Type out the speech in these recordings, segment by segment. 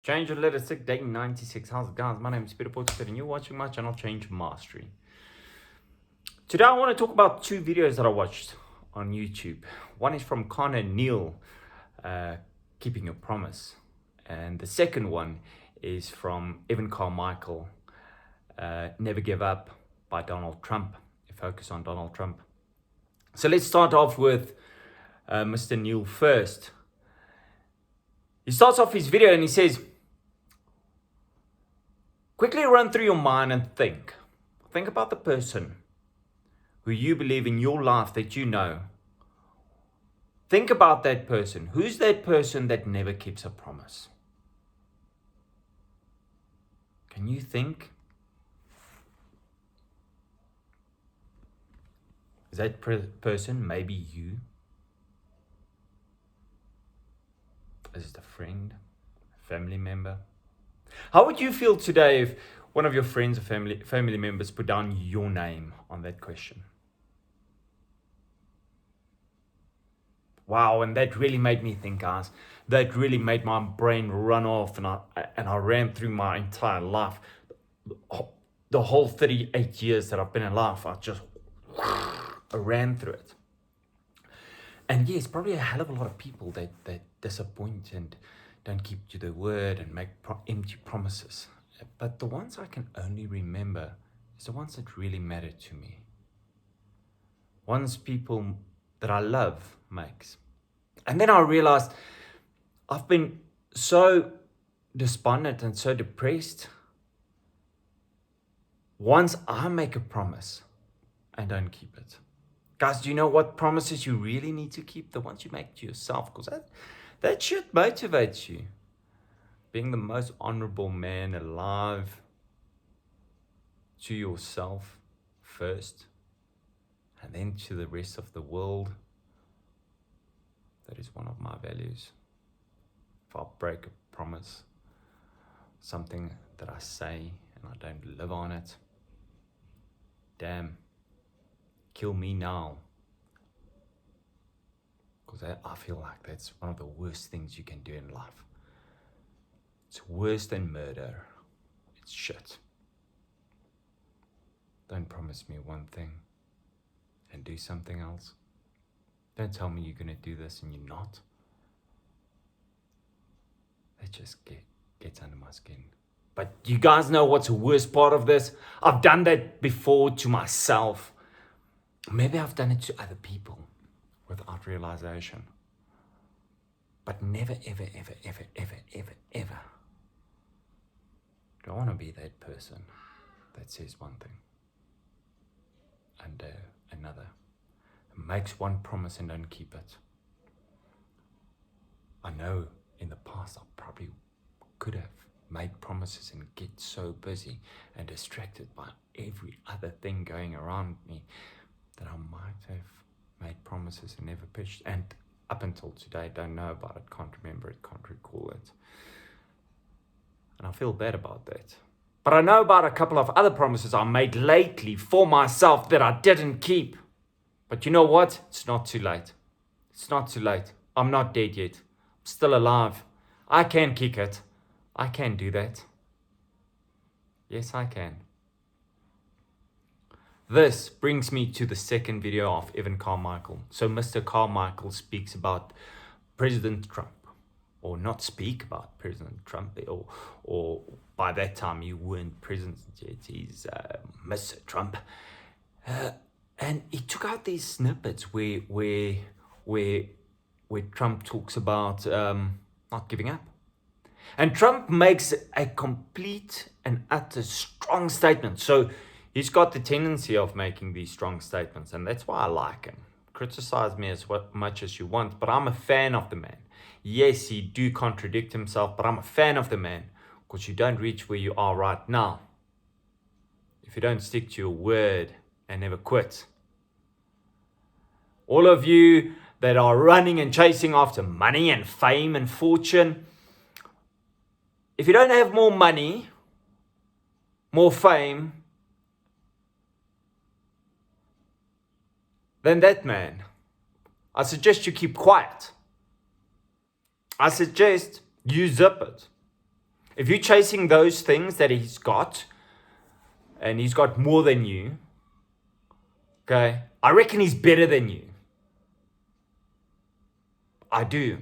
Change your letter 6, day 96. How's it, guys? My name is Pieter and you're watching my channel, Change Mastery. Today, I want to talk about two videos that I watched on YouTube. One is from Carmichael and Niel, Keeping Your Promise. And the second one is from Carmichael, Never Give Up by Donald Trump. Focus on Donald Trump. So let's start off with Mr. Niel first. He starts off his video and he says, quickly run through your mind and think. Think about the person who you believe in your life that you know. Think about that person. Who's that person that never keeps a promise? Can you think? Is that person maybe you? Is it a friend? A family member? How would you feel today if one of your friends or family members put down your name on that question? Wow, and that really made me think, guys. That really made my brain run off, and I ran through my entire life. The whole 38 years that I've been alive, I ran through it. And yes, probably a hell of a lot of people that disappoint and don't keep to their word and make empty promises. But the ones I can only remember is the ones that really matter to me. Ones people that I love makes. And then I realized I've been so despondent and so depressed once I make a promise and don't keep it. Guys, do you know what promises you really need to keep? The ones you make to yourself, because that shit motivates you. Being the most honorable man alive to yourself first, and then to the rest of the world. That is one of my values. If I break a promise, something that I say and I don't live on it, damn, kill me now. Because I feel like that's one of the worst things you can do in life. It's worse than murder. It's shit. Don't promise me one thing and do something else. Don't tell me you're going to do this and you're not. That just gets under my skin. But you guys know what's the worst part of this? I've done that before to myself. Maybe I've done it to other people without realization. But never, ever, ever, ever, ever, ever, ever do I want to be that person that says one thing and another. Makes one promise and don't keep it. I know in the past I probably could have made promises and get so busy and distracted by every other thing going around me that I might have made promises and never pitched. And up until today, don't know about it, can't remember it, can't recall it. And I feel bad about that. But I know about a couple of other promises I made lately for myself that I didn't keep. But you know what? It's not too late. It's not too late. I'm not dead yet. I'm still alive. I can kick it. I can do that. Yes, I can. This brings me to the second video of Carmichael. So Mr. Carmichael speaks about President Trump. Or not speak about President Trump. Or by that time you weren't president yet. He's Mr. Trump. And he took out these snippets where Trump talks about not giving up. And Trump makes a complete and utter strong statement. So he's got the tendency of making these strong statements, and that's why I like him. Criticize me as much as you want, but I'm a fan of the man. Yes, he do contradict himself, but I'm a fan of the man because you don't reach where you are right now if you don't stick to your word and never quit. All of you that are running and chasing after money and fame and fortune, if you don't have more money, more fame than that man, I suggest you keep quiet. I suggest you zip it. If you're chasing those things that he's got, and he's got more than you, okay, I reckon he's better than you. I do.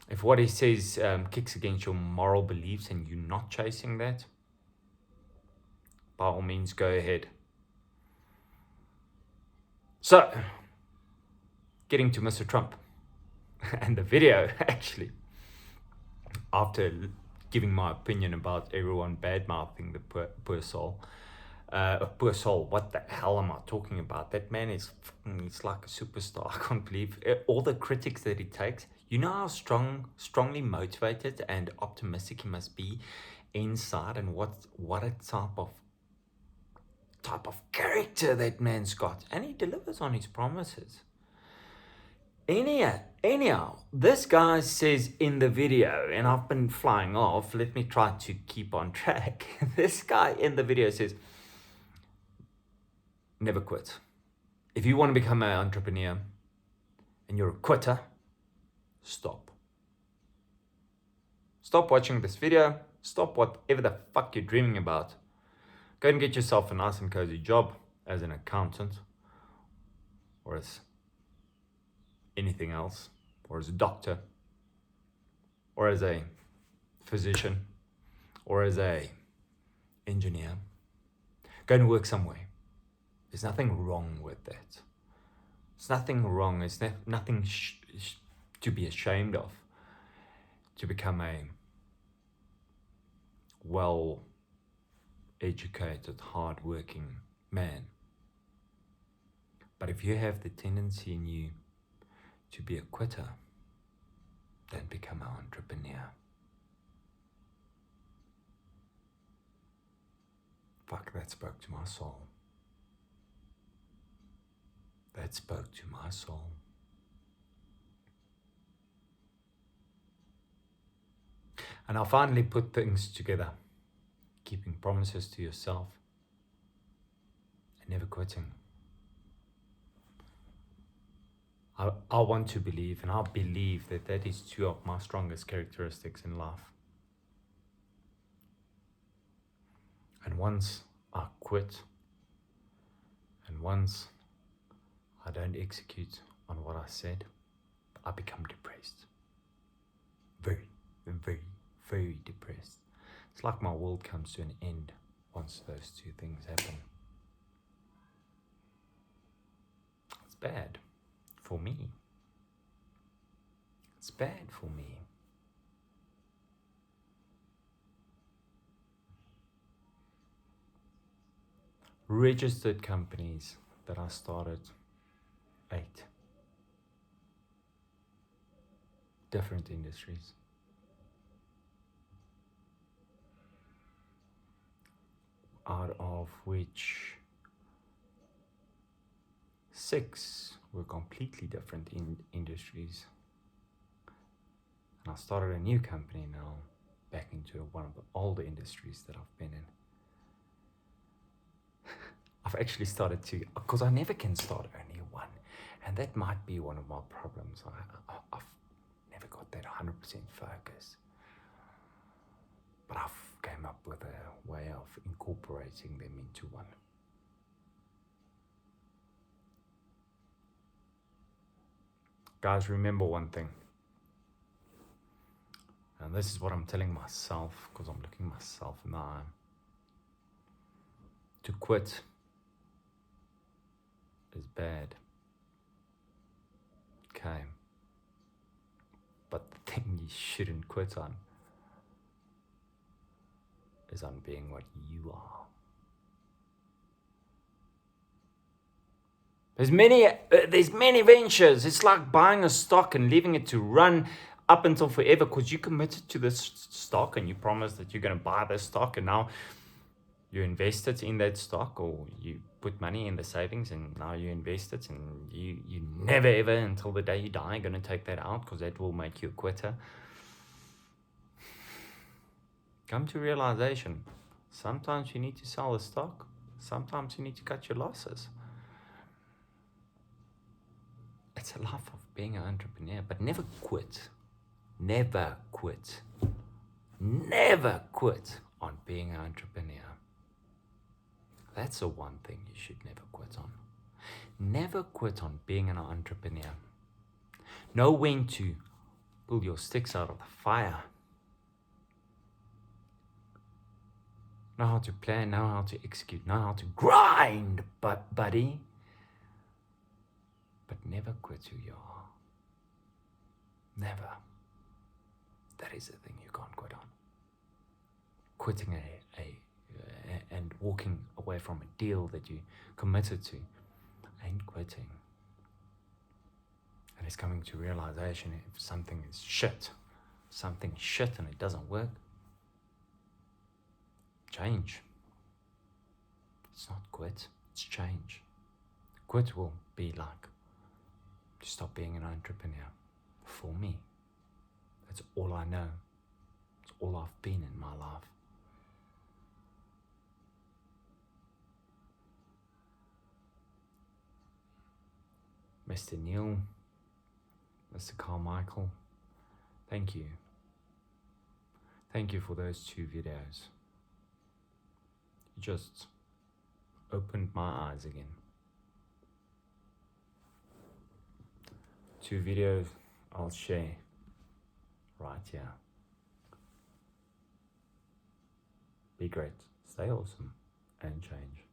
If what he says kicks against your moral beliefs and you're not chasing that, by all means, go ahead. So, getting to Mr. Trump and the video, actually, after giving my opinion about everyone bad-mouthing the poor soul. Poor soul, what the hell am I talking about? That man he's like a superstar. I can't believe all the critics that he takes. You know how strongly motivated and optimistic he must be inside, and what a type of character that man's got, and he delivers on his promises. Anyhow, this guy says in the video, and I've been flying off, let me try to keep on track. This guy in the video says, never quit. If you want to become an entrepreneur and you're a quitter, stop. Stop watching this video. Stop whatever the fuck you're dreaming about. Go and get yourself a nice and cozy job as an accountant, or as anything else, or as a doctor, or as a physician, or as a engineer. Go and work somewhere. There's nothing wrong with that. There's nothing wrong. There's nothing to be ashamed of. To become a well-educated, hard-working man. But if you have the tendency in you to be a quitter, then become an entrepreneur. Fuck, that spoke to my soul. That spoke to my soul. And I finally put things together. Keeping promises to yourself and never quitting. I want to believe, and I believe that is two of my strongest characteristics in life. And once I quit, and once I don't execute on what I said, I become depressed. Very, very, very depressed. It's like my world comes to an end once those two things happen. It's bad for me. It's bad for me. Registered companies that I started, 8. Different industries. Out of which 6 were completely different industries. And I started a new company now, back into one of the older industries that I've been in. I've actually started to, because I never can start only one. And that might be one of my problems. I've never got that 100% focus. But I've came up with a way of incorporating them into one. Guys, remember one thing. And this is what I'm telling myself, because I'm looking myself in the eye. To quit is bad. Okay. But the thing you shouldn't quit on is on being what you are. There's many ventures. It's like buying a stock and leaving it to run up until forever, because you committed to this stock and you promised that you're going to buy this stock, and now you invested in that stock, or you put money in the savings and now you invest it, and you never ever until the day you die going to take that out, because that will make you a quitter. Come to realization, sometimes you need to sell the stock, sometimes you need to cut your losses. It's a life of being an entrepreneur, but never quit. Never quit. never quit on being an entrepreneur. That's the one thing you should never quit on. Never quit on being an entrepreneur. Know when to pull your sticks out of the fire. Know how to plan, know how to execute, know how to grind, buddy. But never quit who you are. Never. That is the thing you can't quit on. Quitting and walking away from a deal that you committed to ain't quitting. And it's coming to realization if something is shit and it doesn't work, change. It's not quit, it's change. Quit will be like to stop being an entrepreneur. For me, that's all I know. It's all I've been in my life. Mr. Niel, Mr. Carmichael, thank you. Thank you for those 2 videos. You just opened my eyes again. 2 videos I'll share right here. Be great, stay awesome, and change.